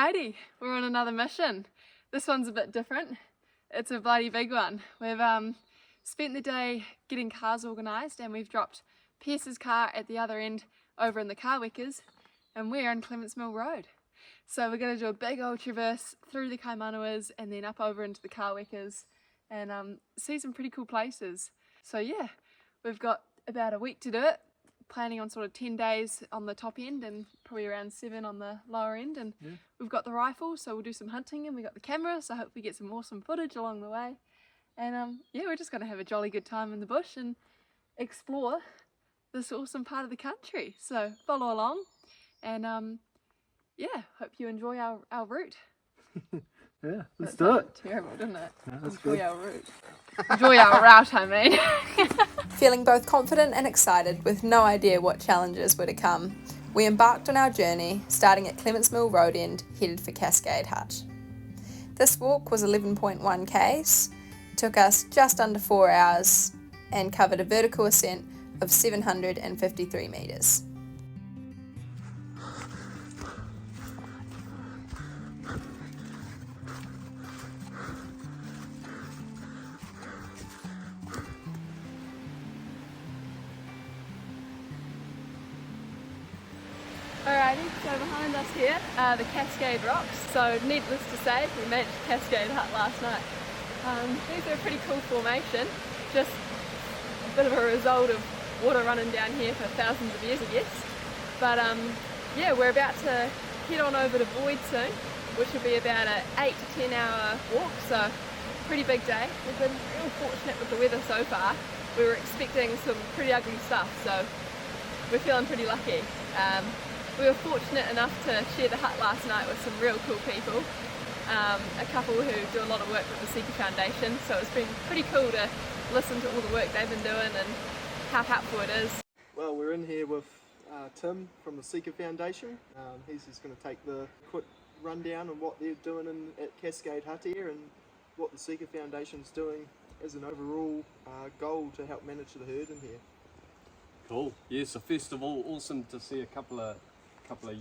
Alrighty, we're on another mission. This one's a bit different. It's a bloody big one. We've spent the day getting cars organised and we've dropped Pierce's car at the other end over in the Kawekas, and we're on Clements Mill Road. So we're going to do a big old traverse through the Kaimanawas and then up over into the Kawekas and see some pretty cool places. So yeah, we've got about a week to do it. Planning on sort of 10 days on the top end and probably around 7 on the lower end, and we've got the rifle, so we'll do some hunting, and we got the camera, so I hope we get some awesome footage along the way. And yeah, we're just going to have a jolly good time in the bush and explore this awesome part of the country. So follow along and yeah, hope you enjoy our route. Yeah, let's do it. Terrible, didn't it? Yeah, that's enjoy good. our route. Enjoy our route, I mean. Feeling both confident and excited with no idea what challenges were to come, we embarked on our journey, starting at Clements Mill Road End, headed for Cascade Hut. This walk was 11.1 k's, took us just under 4 hours, and covered a vertical ascent of 753 metres. Alrighty, so behind us here are the Cascade Rocks. So needless to say, we made it to Cascade Hut last night. These are a pretty cool formation, just a bit of a result of water running down here for thousands of years, I guess. But yeah, we're about to head on over to Boyd soon, which will be about an 8 to 10 hour walk, so pretty big day. We've been real fortunate with the weather so far. We were expecting some pretty ugly stuff, so we're feeling pretty lucky. We were fortunate enough to share the hut last night with some real cool people, a couple who do a lot of work with the Seeker Foundation, so it's been pretty cool to listen to all the work they've been doing and how helpful it is. Well, we're in here with Tim from the Seeker Foundation. He's just going to take the quick rundown on what they're doing at Cascade Hut here and what the Seeker Foundation's doing as an overall goal to help manage the herd in here. Cool. Yeah, so first of all, awesome to see a couple of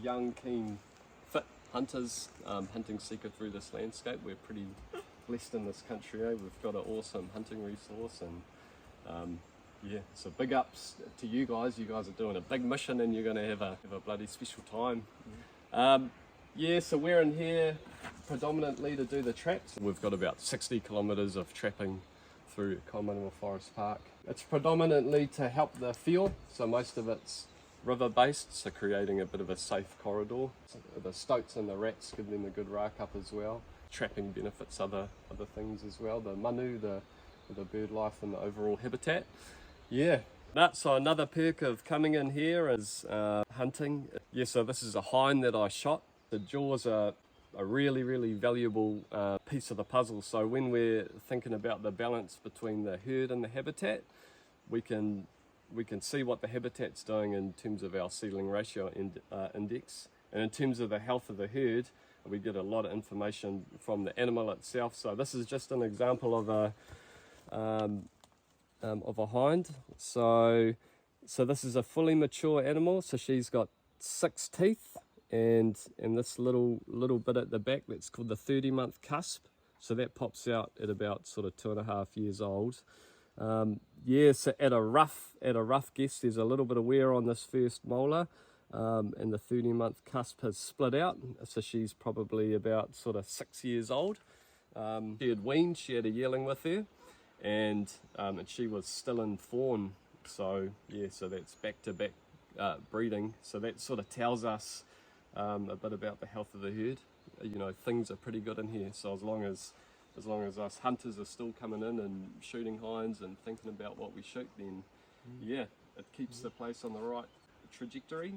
young, keen, fit hunters hunting Seeker through this landscape. We're pretty blessed in this country, eh? We've got an awesome hunting resource, and yeah, so big ups to you guys. You guys are doing a big mission and you're going to have a bloody special time. Yeah, so we're in here predominantly to do the traps. We've got about 60 kilometres of trapping through Kaimanawa Forest Park. It's predominantly to help the field, so most of it's river based, so creating a bit of a safe corridor. So the stoats and the rats give them a good rack up as well. Trapping benefits other things as well, the manu, the bird life and the overall habitat. Yeah, so another perk of coming in here is hunting. Yeah, so this is a hind that I shot. The jaws are a really, really valuable piece of the puzzle. So when we're thinking about the balance between the herd and the habitat, we can see what the habitat's doing in terms of our seedling ratio index, and in terms of the health of the herd, we get a lot of information from the animal itself. So this is just an example of a hind. So this is a fully mature animal. So she's got 6 teeth. And this little bit at the back, that's called the 30-month cusp. So that pops out at about sort of 2.5 years old. Yeah, so at a rough guess, there's a little bit of wear on this first molar, and the 30-month cusp has split out. So she's probably about sort of 6 years old. She had weaned, she had a yearling with her, and she was still in fawn. So yeah, so that's back-to-back breeding. So that sort of tells us a bit about the health of the herd. You know, things are pretty good in here, so as long as us hunters are still coming in and shooting hinds and thinking about what we shoot, then yeah, it keeps the place on the right trajectory.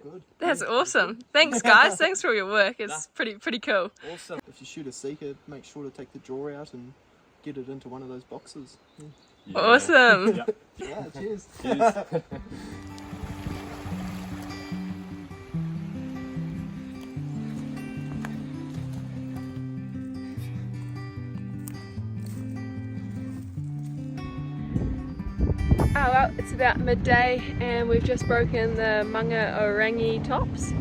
Good. That's awesome. Thanks guys, thanks for all your work. It's pretty cool. Awesome. If you shoot a Seeker, make sure to take the jaw out and get it into one of those boxes. Yeah. Awesome. Yep. Yeah, cheers. Cheers. Oh well, it's about midday and we've just broken the manga orangi tops.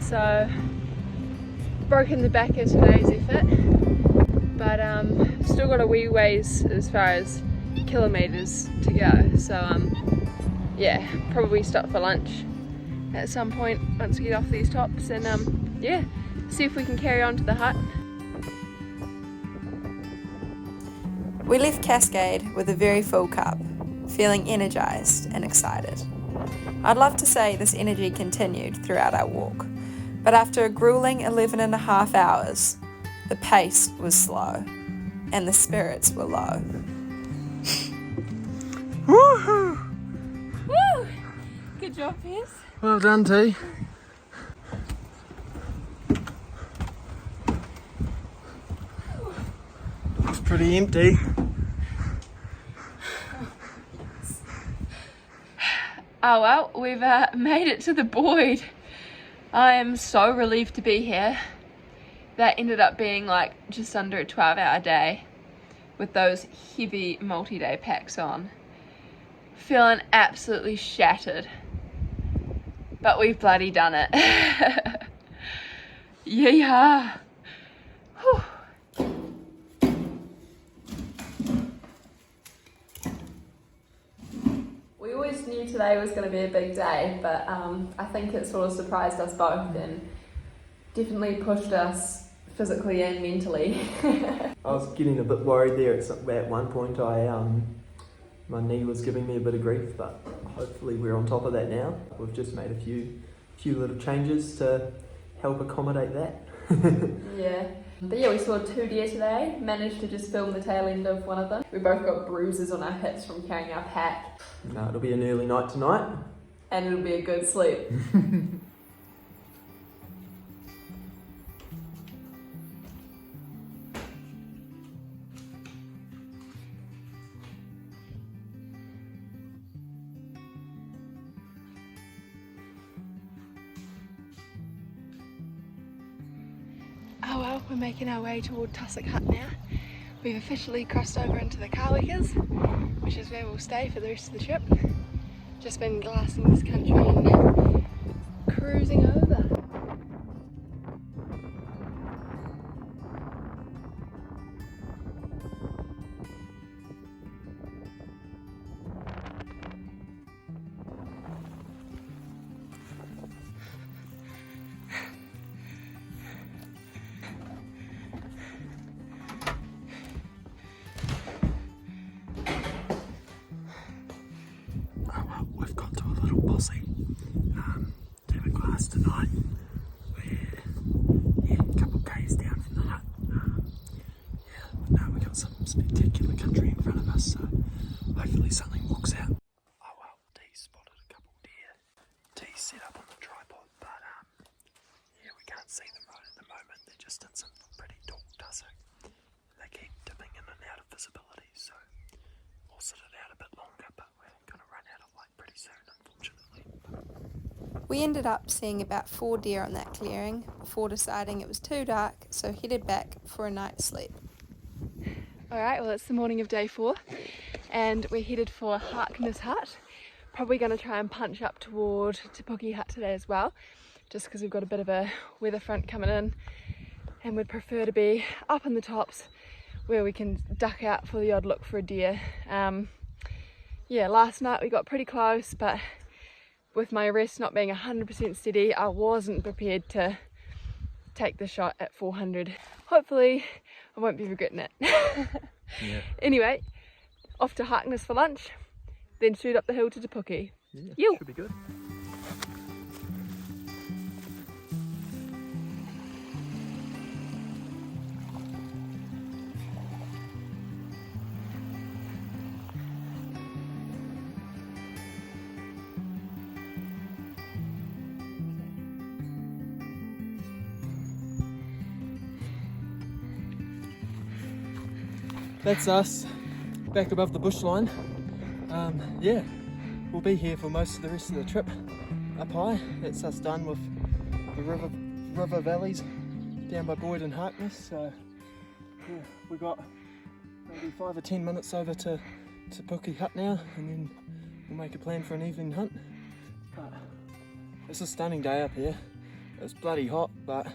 So broken the back of today's effort, but still got a wee ways as far as kilometres to go, so yeah, probably stop for lunch at some point once we get off these tops, and yeah, see if we can carry on to the hut. We left Cascade with a very full cup, feeling energised and excited. I'd love to say this energy continued throughout our walk, but after a grueling 11.5 hours, the pace was slow and the spirits were low. Woohoo! Woo! Good job, Piers. Well done, T. Looks pretty empty. Oh well, we've made it to the Boyd. I am so relieved to be here. That ended up being like just under a 12-hour day with those heavy multi-day packs on. Feeling absolutely shattered. But we've bloody done it. Yeah. Whew. We always knew today was going to be a big day, but I think it sort of surprised us both and definitely pushed us physically and mentally. I was getting a bit worried there at one point. My knee was giving me a bit of grief, but hopefully we're on top of that now. We've just made a few little changes to help accommodate that. Yeah. But yeah, we saw 2 deer today, managed to just film the tail end of one of them. We both got bruises on our hips from carrying our pack. No, it'll be an early night tonight. And it'll be a good sleep. Oh well, we're making our way toward Tussock Hut now. We've officially crossed over into the Kawekas, which is where we'll stay for the rest of the trip. Just been glassing this country and cruising over. We've got to a little bossy to have a glass tonight. We're a couple of k's down from the hut. We've got some spectacular country in front of us, so hopefully something walks out. Oh well, T spotted a couple deer. T's set up on the tripod, but yeah, we can't see them right at the moment. They're just in some pretty tall tussock. They keep dipping in and out of visibility, so we'll sit it out a bit longer, but we're going to run out of light pretty soon, unfortunately. We ended up seeing about 4 deer on that clearing before deciding it was too dark, so headed back for a night's sleep. Alright, well it's the morning of day 4 and we're headed for Harkness Hut. Probably going to try and punch up toward Te Puke Hut today as well, just because we've got a bit of a weather front coming in and we'd prefer to be up in the tops where we can duck out for the odd look for a deer. Yeah, last night we got pretty close, but with my wrist not being 100% steady, I wasn't prepared to take the shot at 400. Hopefully I won't be regretting it. Yeah. Anyway, off to Harkness for lunch, then shoot up the hill to Te Puke. Yeah, should be good. That's us, back above the bush line. Yeah, we'll be here for most of the rest of the trip up high. That's us done with the river valleys down by Boyd and Harkness. So yeah, we got maybe 5 or 10 minutes over to Te Puke Hut now, and then we'll make a plan for an evening hunt. But it's a stunning day up here. It's bloody hot, but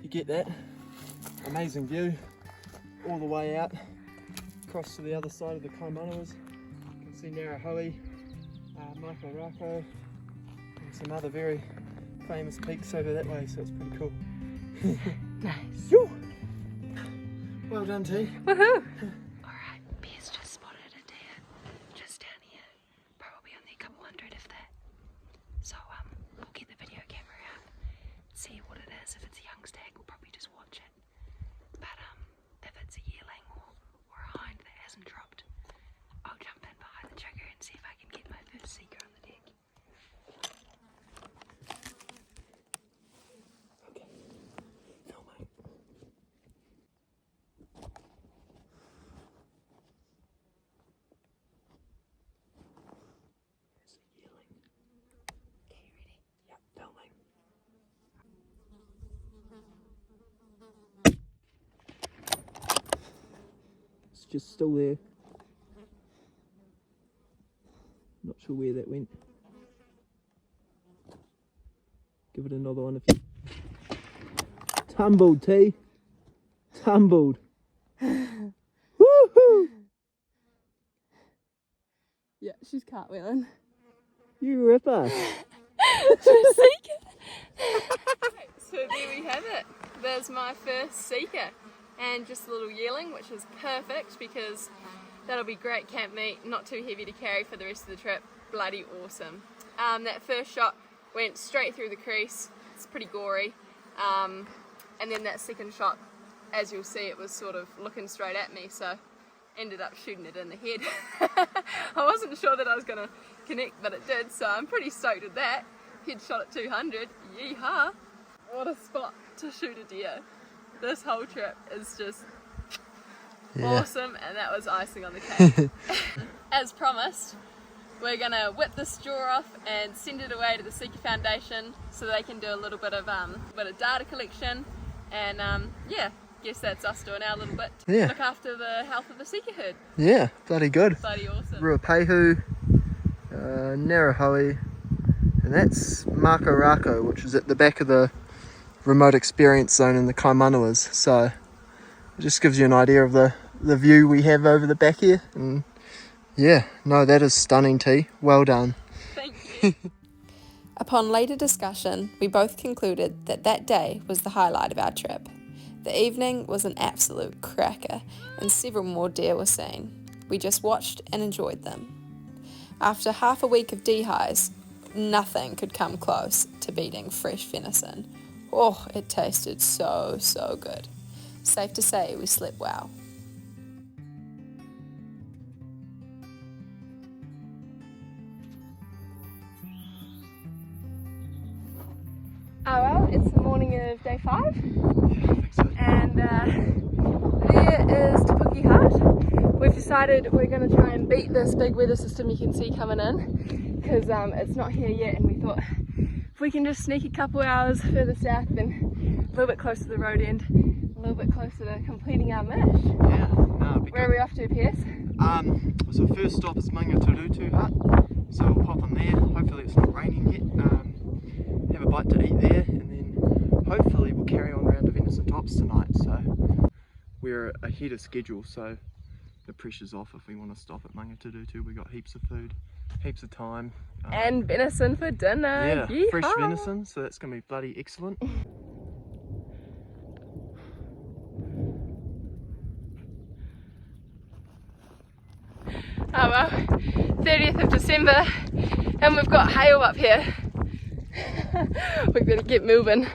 you get that amazing view all the way out across to the other side of the Kaimanawas. You can see Narahoe, Makarako, and some other very famous peaks over that way, so it's pretty cool. Nice. Yoo! Well done, T. Woohoo! Alright, Bear's just spotted a deer just down here. Probably only a couple hundred if that. So we'll get the video camera out, see what it is. If it's a young stag, we'll probably just watch it. But if it's a yearling or a hind that hasn't dropped, I'll jump in behind the trigger and see if I can get my first seeker on the deck. Okay. Filming. There's a yearling. Okay, you ready? Yep, filming. It's just still there. Not sure where that went. Give it another one if you... Tumbled, T. Tumbled. Woohoo! Yeah, she's cartwheeling. You ripper. So there we have it. There's my first seeker, and just a little yearling, which is perfect because that'll be great camp meat, not too heavy to carry for the rest of the trip. Bloody awesome. That first shot went straight through the crease. It's pretty gory. And then that second shot, as you'll see, it was sort of looking straight at me, so ended up shooting it in the head. I wasn't sure that I was going to connect, but it did, so I'm pretty stoked with that. Headshot at 200, yeehaw! What a spot to shoot a deer. This whole trip is just awesome, and that was icing on the cake. As promised, we're going to whip this jaw off and send it away to the Seeker Foundation so they can do a little bit of data collection, and yeah, guess that's us doing our little bit to look after the health of the Seeker herd. Yeah, bloody good. Bloody awesome. Ruapehu, Narahoe, and that's Makarako, which is at the back of the remote experience zone in the Kaimanawas. So it just gives you an idea of the view we have over the back here. And yeah, no, that is stunning, T. Well done. Thank you. Upon later discussion, we both concluded that that day was the highlight of our trip. The evening was an absolute cracker, and several more deer were seen. We just watched and enjoyed them. After half a week of dehighs, nothing could come close to beating fresh venison. Oh, it tasted so, so good. Safe to say we slept well. Oh well, it's the morning of day 5, and there is Te Puke Hut. We've decided we're going to try and beat this big weather system you can see coming in, because it's not here yet, and we thought if we can just sneak a couple hours further south, then a little bit closer to the road end, a little bit closer to completing our mish. Yeah, no, it'd be Where are we off to, Pierce? So first stop is Mangaturutu Hut, so we'll pop in there. Hopefully it's not raining yet. Have a bite to eat there, and then hopefully we'll carry on around to Venison Tops tonight. So we're ahead of schedule, so the pressure's off if we want to stop at Mangaturutu. We got heaps of food, heaps of time. And venison for dinner. Yeah, Yeehaw. fresh venison, so that's going to be bloody excellent. Oh well, 30th of December, and we've got hail up here. We better get moving.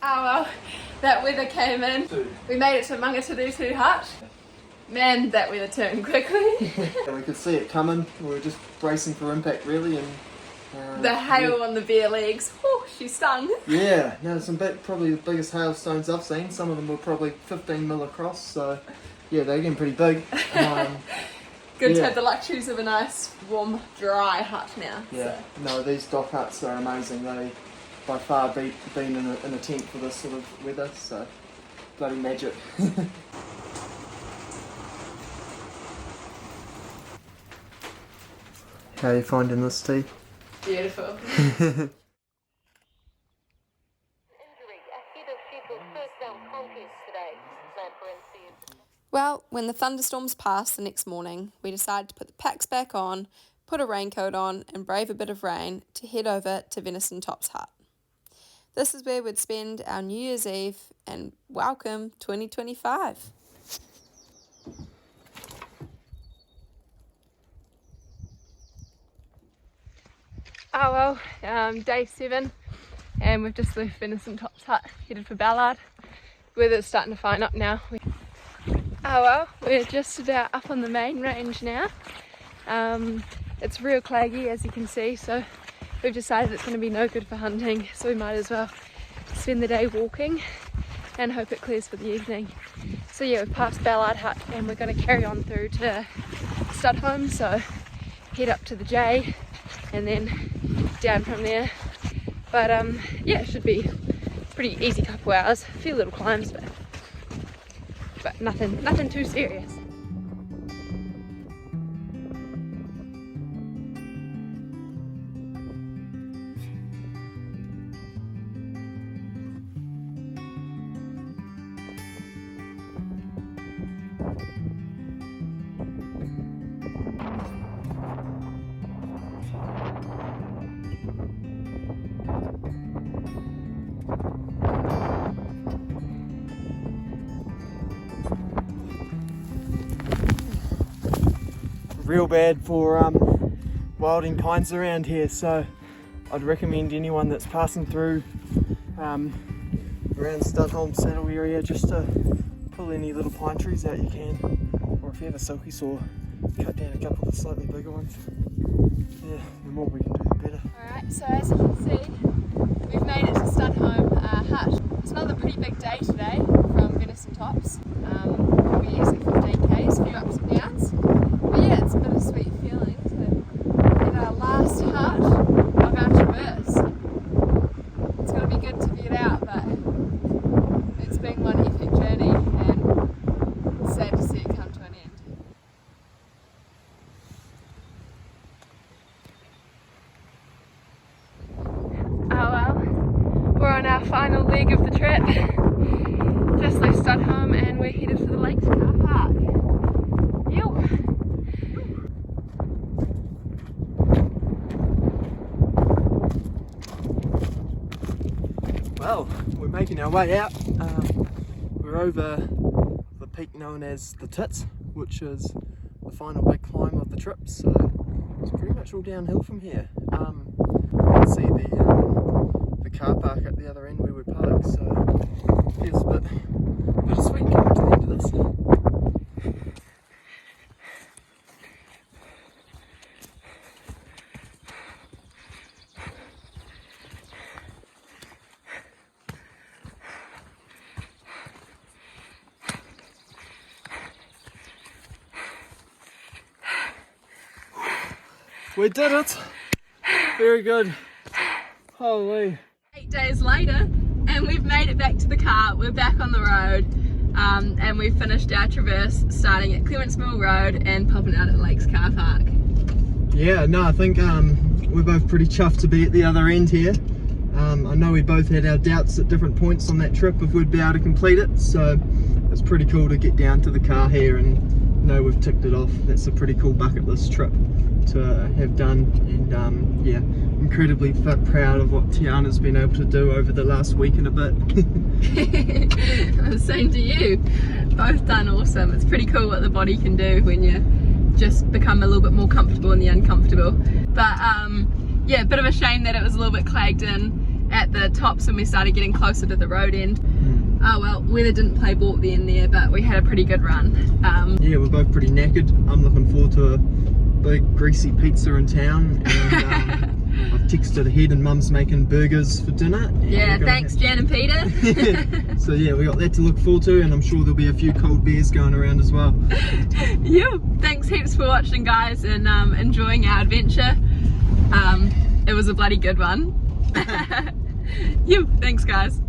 Oh well, that weather came in. We made it to Mangaturutu Hut. Man, that weather turned quickly. And we could see it coming. We were just bracing for impact, really, and The hail on the bare legs. Oh, she stung. Yeah, no, some probably the biggest hailstones I've seen. Some of them were probably 15 mil across, so yeah, they're getting pretty big. Good to yeah. have the luxuries of a nice, warm, dry hut now. Yeah, no, these dock huts are amazing. by far been in a tent for this sort of weather, so bloody magic. How are you finding this tea? Beautiful. Well, when the thunderstorms passed the next morning, we decided to put the packs back on, put a raincoat on and brave a bit of rain to head over to Venison Top's hut. This is where we'd spend our New Year's Eve and welcome 2025. Oh well, day 7 and we've just left Venison Top's hut, headed for Ballard. Weather's starting to fine up now. Oh well, we're just about up on the main range now. It's real claggy as you can see, so we've decided it's going to be no good for hunting, so we might as well spend the day walking and hope it clears for the evening. So yeah, we've passed Ballard Hut and we're going to carry on through to Studholme, so head up to the J and then down from there. But yeah, it should be a pretty easy couple hours, a few little climbs, but nothing too serious. Real bad for wilding pines around here, so I'd recommend anyone that's passing through around Studholme Saddle area just to pull any little pine trees out you can, or if you have a silky saw, cut down a couple of the slightly bigger ones. Yeah, the more we can do the better. Alright, so as you can see, we've made it to Studholme Hut. It's another pretty big day today from Venison Tops. Probably easily 15 k's, a few ups and downs. But yeah, it's a bittersweet feeling to get our last hut of our traverse. It's going to be good to get out, but it's been one epic journey and it's sad to see it come to an end. Oh well, we're on our final leg of the trip. Just left Studholme and we're headed for the Lakes car park. Well, we're making our way out. We're over the peak known as the Tits, which is the final big climb of the trip, so it's pretty much all downhill from here. You can see the car park at the other end where we park, so it feels a bit bittersweet coming to the end of this. We did it! Very good. Holy. 8 days later and we've made it back to the car. We're back on the road and we've finished our traverse starting at Clements Mill Road and popping out at Lakes Car Park. Yeah, no, I think we're both pretty chuffed to be at the other end here. I know we both had our doubts at different points on that trip if we'd be able to complete it, so it's pretty cool to get down to the car here and know we've ticked it off. That's a pretty cool bucket list trip to have done, and yeah, incredibly proud of what Tiana's been able to do over the last week and a bit. Same to you, both done awesome. It's pretty cool what the body can do when you just become a little bit more comfortable in the uncomfortable. But yeah, a bit of a shame that it was a little bit clagged in at the tops when we started getting closer to the road end. Oh well, weather didn't play ball at the end there, but we had a pretty good run. Yeah, we're both pretty knackered. I'm looking forward to a big greasy pizza in town, and I've texted ahead and Mum's making burgers for dinner. Yeah, thanks Jan and Peter. So yeah, we got that to look forward to, and I'm sure there'll be a few cold beers going around as well. Yeah, thanks heaps for watching guys, and enjoying our adventure. It was a bloody good one. You, thanks guys.